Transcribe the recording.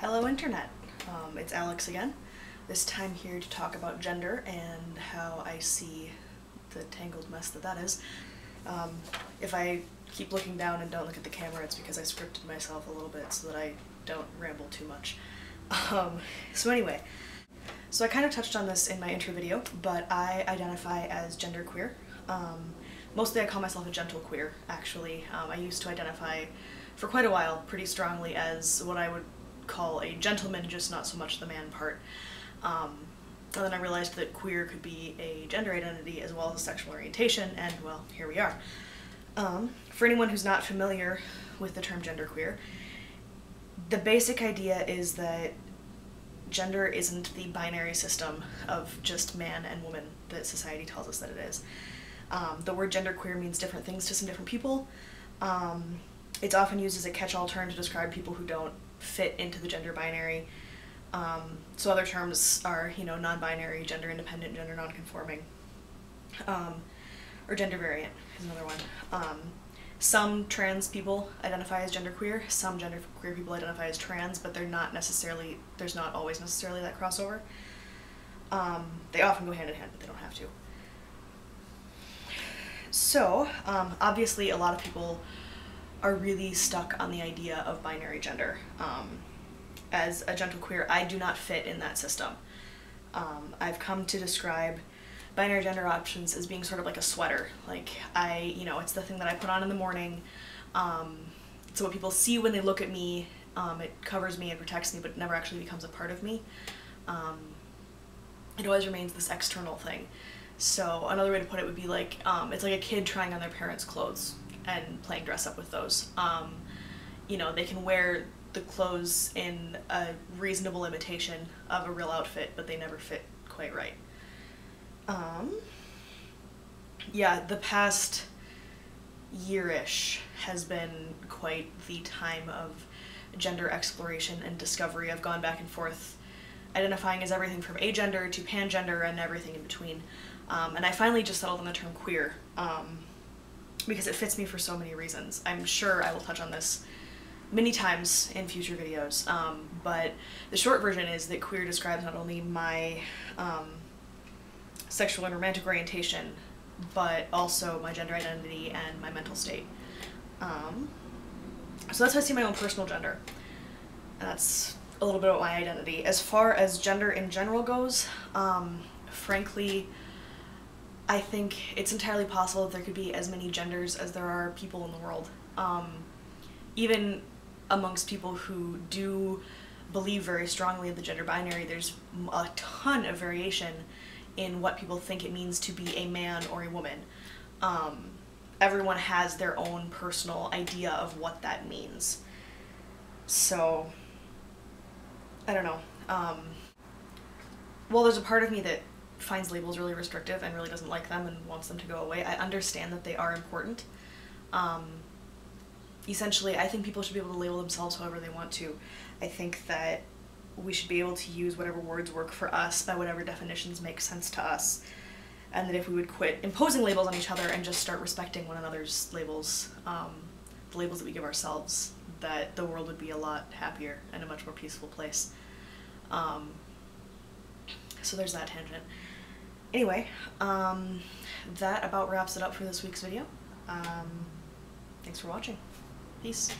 Hello Internet, it's Alex again, this time here to talk about gender and how I see the tangled mess that is. If I keep looking down and don't look at the camera, it's because I scripted myself a little bit so that I don't ramble too much. So I kind of touched on this in my intro video, but I identify as genderqueer. Mostly I call myself a gentlequeer, actually. I used to identify for quite a while pretty strongly as what I would call a gentleman, just not so much the man part. And then I realized that queer could be a gender identity as well as a sexual orientation, and well, here we are. For anyone who's not familiar with the term genderqueer, the basic idea is that gender isn't the binary system of just man and woman that society tells us that it is. The word genderqueer means different things to some different people. It's often used as a catch-all term to describe people who don't fit into the gender binary. So other terms are, non-binary, gender-independent, gender non-conforming, or gender variant is another one. Some trans people identify as genderqueer, some genderqueer people identify as trans, but there's not always necessarily that crossover. They often go hand in hand, but they don't have to. So, obviously a lot of people are really stuck on the idea of binary gender. As a genderqueer, I do not fit in that system. I've come to describe binary gender options as being sort of like a sweater. Like, it's the thing that I put on in the morning. It's what people see when they look at me. It covers me and protects me, but it never actually becomes a part of me. It always remains this external thing. So another way to put it would be like, it's like a kid trying on their parents' clothes and playing dress up with those. They can wear the clothes in a reasonable imitation of a real outfit, but they never fit quite right. The past year-ish has been quite the time of gender exploration and discovery. I've gone back and forth identifying as everything from agender to pangender and everything in between. And I finally just settled on the term queer, because it fits me for so many reasons. I'm sure I will touch on this many times in future videos, but the short version is that queer describes not only my sexual and romantic orientation, but also my gender identity and my mental state. So that's how I see my own personal gender, and that's a little bit about my identity. As far as gender in general goes, frankly, I think it's entirely possible that there could be as many genders as there are people in the world. Even amongst people who do believe very strongly in the gender binary, there's a ton of variation in what people think it means to be a man or a woman. Everyone has their own personal idea of what that means. So, I don't know. Well, there's a part of me that finds labels really restrictive and really doesn't like them and wants them to go away. I understand that they are important. Essentially, I think people should be able to label themselves however they want to. I think that we should be able to use whatever words work for us by whatever definitions make sense to us. And that if we would quit imposing labels on each other and just start respecting one another's labels, the labels that we give ourselves, that the world would be a lot happier and a much more peaceful place. So there's that tangent. Anyway, that about wraps it up for this week's video. Thanks for watching. Peace.